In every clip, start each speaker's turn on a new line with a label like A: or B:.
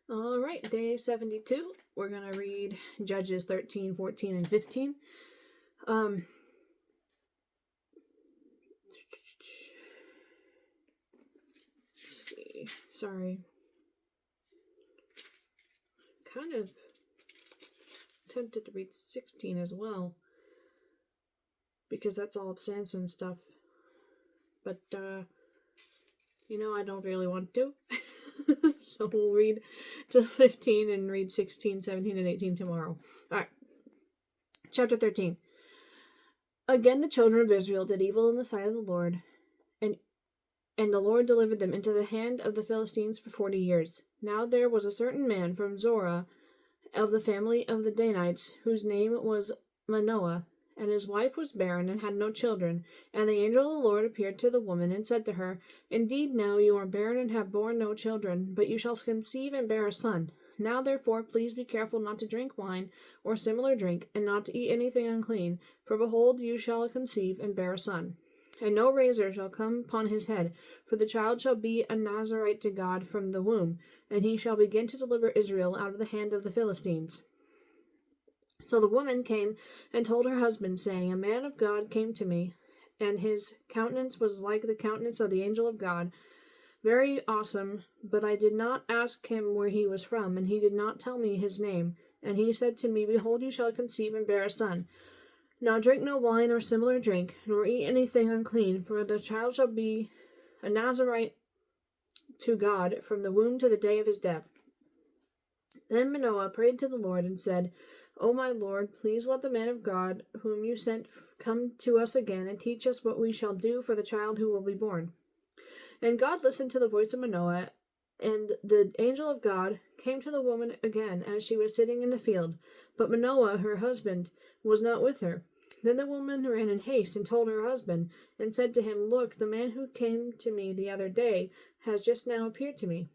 A: All right, day 72. We're going to read Judges 13, 14, and 15. Let's see. Sorry. Kind of tempted to read 16 as well, because that's all of Samson's stuff. But, I don't really want to. So we'll read to 15 and read 16, 17, and 18 tomorrow. Alright. Chapter 13. Again the children of Israel did evil in the sight of the Lord, and the Lord delivered them into the hand of the Philistines for 40 years. Now there was a certain man from Zorah of the family of the Danites, whose name was Manoah, and his wife was barren and had no children. And the angel of the Lord appeared to the woman and said to her, Indeed, now you are barren and have borne no children, but you shall conceive and bear a son. Now therefore please be careful not to drink wine or similar drink, and not to eat anything unclean, for behold, you shall conceive and bear a son. And no razor shall come upon his head, for the child shall be a Nazarite to God from the womb, and he shall begin to deliver Israel out of the hand of the Philistines. So the woman came and told her husband, saying, A man of God came to me, and his countenance was like the countenance of the angel of God, very awesome, but I did not ask him where he was from, and he did not tell me his name. And he said to me, Behold, you shall conceive and bear a son. Now drink no wine or similar drink, nor eat anything unclean, for the child shall be a Nazarite to God from the womb to the day of his death. Then Manoah prayed to the Lord and said, O my Lord, please let the man of God whom you sent come to us again and teach us what we shall do for the child who will be born. And God listened to the voice of Manoah, and the angel of God came to the woman again as she was sitting in the field. But Manoah, her husband, was not with her. Then the woman ran in haste and told her husband, and said to him, Look, the man who came to me the other day has just now appeared to me.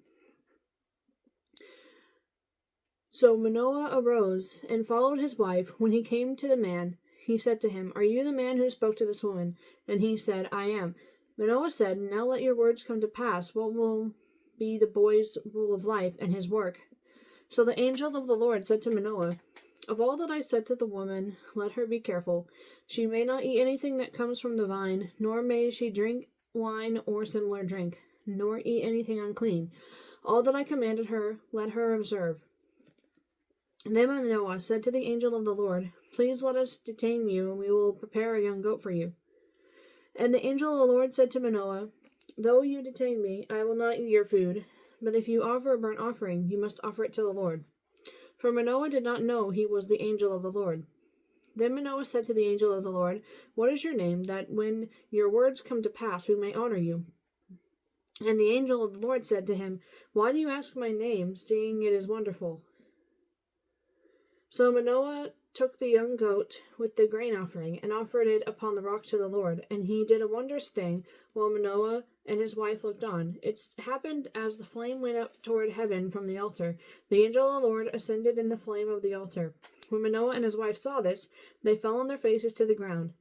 A: So Manoah arose and followed his wife. When he came to the man, he said to him, Are you the man who spoke to this woman? And he said, I am. Manoah said, Now let your words come to pass. What will be the boy's rule of life and his work? So the angel of the Lord said to Manoah, Of all that I said to the woman, let her be careful. She may not eat anything that comes from the vine, nor may she drink wine or similar drink, nor eat anything unclean. All that I commanded her, let her observe. Then Manoah said to the angel of the Lord, Please let us detain you, and we will prepare a young goat for you. And the angel of the Lord said to Manoah, Though you detain me, I will not eat your food, but if you offer a burnt offering, you must offer it to the Lord. For Manoah did not know he was the angel of the Lord. Then Manoah said to the angel of the Lord, What is your name, that when your words come to pass, we may honor you? And the angel of the Lord said to him, Why do you ask my name, seeing it is wonderful? So Manoah took the young goat with the grain offering, and offered it upon the rock to the Lord. And he did a wondrous thing, while Manoah and his wife looked on. It happened as the flame went up toward heaven from the altar. The angel of the Lord ascended in the flame of the altar. When Manoah and his wife saw this, they fell on their faces to the ground.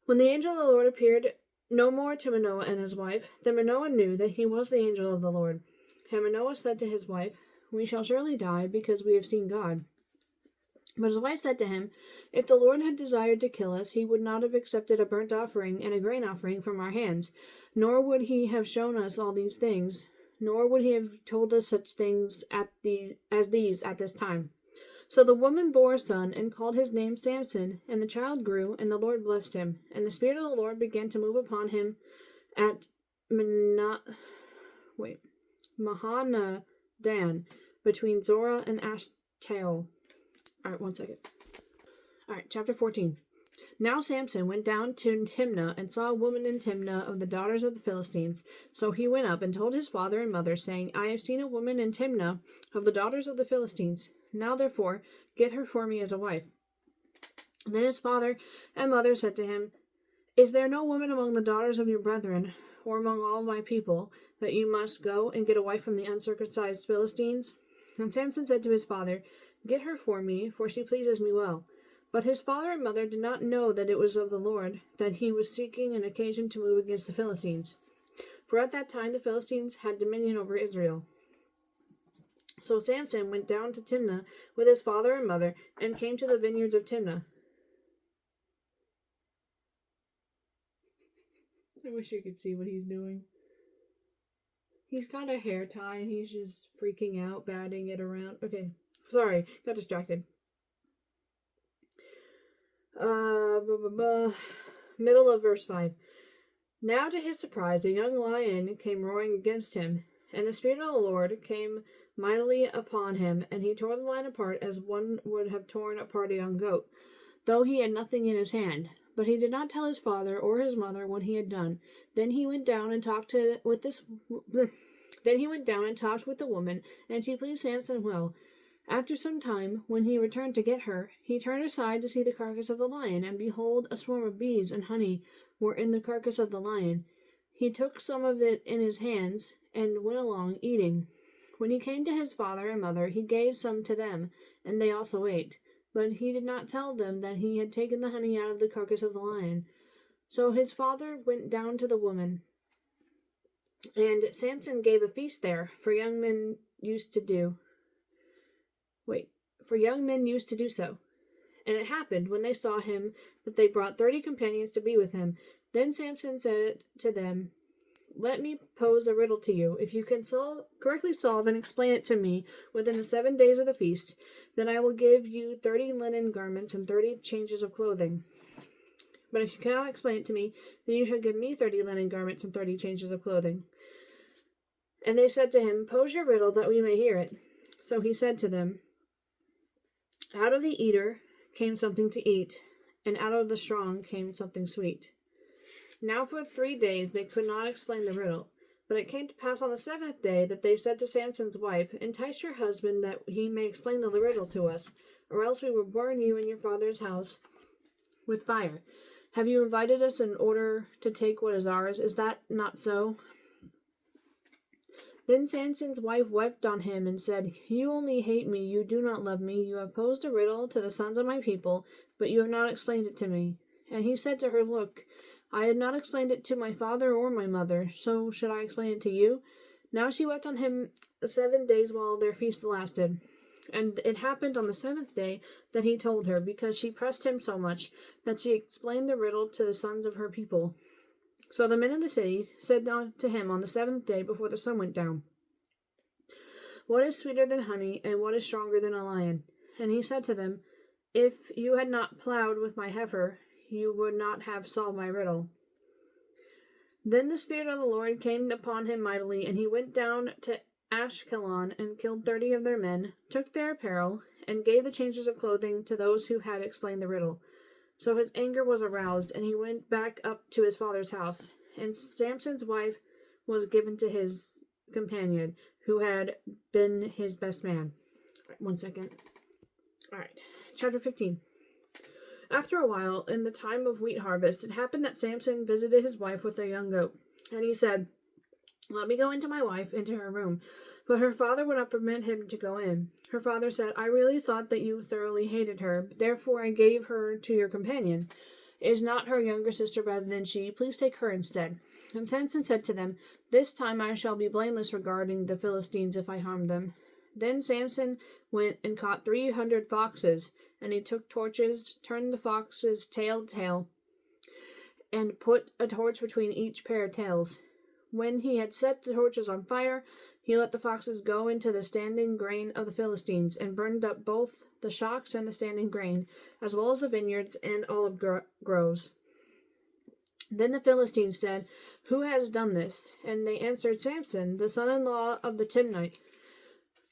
A: When the angel of the Lord appeared no more to Manoah and his wife, then Manoah knew that he was the angel of the Lord. And Manoah said to his wife, We shall surely die, because we have seen God. But his wife said to him, If the Lord had desired to kill us, he would not have accepted a burnt offering and a grain offering from our hands, nor would he have shown us all these things, nor would he have told us such things as these at this time. So the woman bore a son, and called his name Samson, and the child grew, and the Lord blessed him. And the Spirit of the Lord began to move upon him at Mahanadan, between Zorah and Ashtaol. Alright, 1 second. Alright, chapter 14. Now Samson went down to Timnah, and saw a woman in Timnah of the daughters of the Philistines. So he went up and told his father and mother, saying, I have seen a woman in Timnah of the daughters of the Philistines. Now therefore get her for me as a wife. Then his father and mother said to him, Is there no woman among the daughters of your brethren, or among all my people, that you must go and get a wife from the uncircumcised Philistines? And Samson said to his father, Get her for me, for she pleases me well. But his father and mother did not know that it was of the Lord, that he was seeking an occasion to move against the Philistines. For at that time the Philistines had dominion over Israel. So Samson went down to Timnah with his father and mother, and came to the vineyards of Timnah. I wish you could see what he's doing. He's got a hair tie, and he's just freaking out, batting it around. Okay, sorry, got distracted. Middle of verse 5. Now to his surprise, a young lion came roaring against him, and the Spirit of the Lord came mightily upon him, and he tore the lion apart as one would have torn apart a young goat, though he had nothing in his hand. But he did not tell his father or his mother what he had done. Then he went down and talked with the woman, and she pleased Samson well. After some time, when he returned to get her, he turned aside to see the carcass of the lion, and behold, a swarm of bees and honey were in the carcass of the lion. He took some of it in his hands, and went along, eating. When he came to his father and mother, he gave some to them, and they also ate. But he did not tell them that he had taken the honey out of the carcass of the lion. So his father went down to the woman, and Samson gave a feast there, for young men used to do so. And it happened, when they saw him, that they brought 30 companions to be with him. Then Samson said to them, Let me pose a riddle to you. If you can correctly solve and explain it to me within the 7 days of the feast, then I will give you 30 linen garments and 30 changes of clothing. But if you cannot explain it to me, then you shall give me 30 linen garments and 30 changes of clothing. And they said to him, Pose your riddle, that we may hear it. So he said to them, Out of the eater came something to eat, and out of the strong came something sweet. Now for 3 days they could not explain the riddle. But it came to pass on the 7th day that they said to Samson's wife, Entice your husband, that he may explain the riddle to us, or else we will burn you and your father's house with fire. Have you invited us in order to take what is ours? Is that not so? Then Samson's wife wept on him and said, You only hate me, you do not love me. You have posed a riddle to the sons of my people, but you have not explained it to me. And he said to her, Look, I had not explained it to my father or my mother, so should I explain it to you? Now she wept on him 7 days while their feast lasted. And it happened on the 7th day that he told her, because she pressed him so much, that she explained the riddle to the sons of her people. So the men of the city said to him on the 7th day before the sun went down, What is sweeter than honey, and what is stronger than a lion? And he said to them, If you had not plowed with my heifer, you would not have solved my riddle. Then the Spirit of the Lord came upon him mightily, and he went down to Ashkelon and killed 30 of their men, took their apparel, and gave the changes of clothing to those who had explained the riddle. So his anger was aroused, and he went back up to his father's house. And Samson's wife was given to his companion, who had been his best man. 1 second. All right. Chapter 15. After a while, in the time of wheat harvest, it happened that Samson visited his wife with a young goat. And he said, Let me go into my wife, into her room. But her father would not permit him to go in. Her father said, I really thought that you thoroughly hated her. Therefore I gave her to your companion. Is not her younger sister better than she? Please take her instead. And Samson said to them, This time I shall be blameless regarding the Philistines if I harm them. Then Samson went and caught 300 foxes, and he took torches, turned the foxes tail to tail, and put a torch between each pair of tails. When he had set the torches on fire, he let the foxes go into the standing grain of the Philistines, and burned up both the shocks and the standing grain, as well as the vineyards and olive groves. Then the Philistines said, Who has done this? And they answered, Samson, the son-in-law of the Timnite,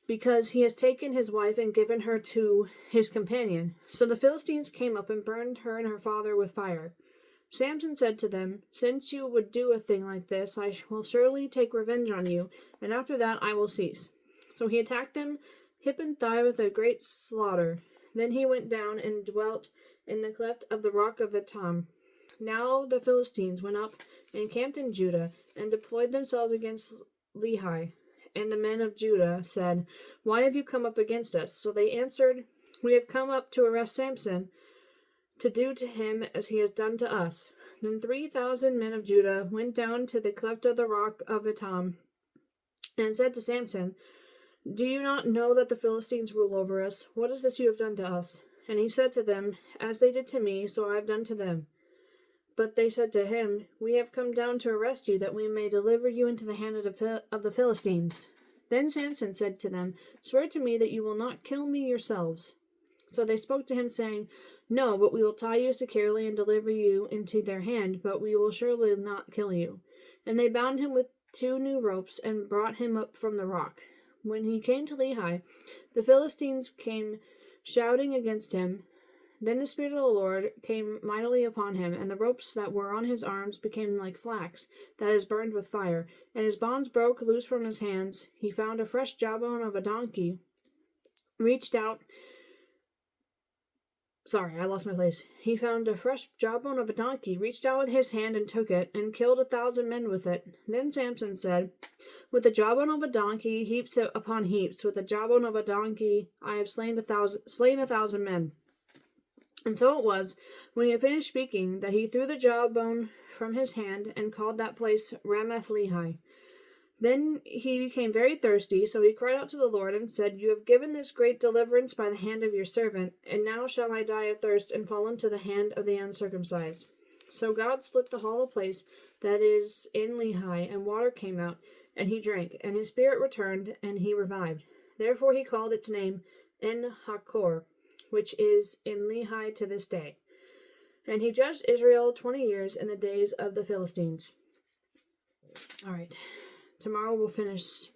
A: because he has taken his wife and given her to his companion. So the Philistines came up and burned her and her father with fire. Samson said to them, Since you would do a thing like this, I will surely take revenge on you, and after that I will cease. So he attacked them, hip and thigh, with a great slaughter. Then he went down and dwelt in the cleft of the rock of Etam. Now the Philistines went up and camped in Judah, and deployed themselves against Lehi. And the men of Judah said, Why have you come up against us? So they answered, We have come up to arrest Samson, to do to him as he has done to us. Then 3,000 men of Judah went down to the cleft of the rock of Etam, and said to Samson, Do you not know that the Philistines rule over us? What is this you have done to us? And he said to them, As they did to me, so I have done to them. But they said to him, We have come down to arrest you, that we may deliver you into the hand of the Philistines. Then Samson said to them, Swear to me that you will not kill me yourselves. So they spoke to him, saying, No, but we will tie you securely and deliver you into their hand, but we will surely not kill you. And they bound him with 2 new ropes and brought him up from the rock. When he came to Lehi, the Philistines came shouting against him. Then the Spirit of the Lord came mightily upon him, and the ropes that were on his arms became like flax that is burned with fire, and his bonds broke loose from his hands. He found a fresh jawbone of a donkey, He found a fresh jawbone of a donkey, reached out with his hand and took it, and killed 1,000 men with it. Then Samson said, With the jawbone of a donkey, heaps upon heaps, with the jawbone of a donkey, I have slain 1,000 men. And so it was, when he had finished speaking, that he threw the jawbone from his hand, and called that place Ramath-Lehi. Then he became very thirsty, so he cried out to the Lord, and said, You have given this great deliverance by the hand of your servant, and now shall I die of thirst, and fall into the hand of the uncircumcised. So God split the hollow place that is in Lehi, and water came out, and he drank, and his spirit returned, and he revived. Therefore he called its name En-Hakkore, which is in Lehi to this day. And he judged Israel 20 years in the days of the Philistines. All right. Tomorrow we'll finish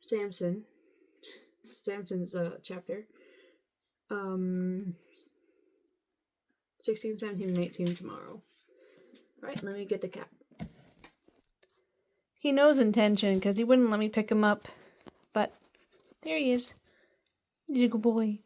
A: Samson's chapter. 16, 17, and 18 tomorrow. All right, let me get the cat. He knows intention because he wouldn't let me pick him up. But there he is. He's a good boy.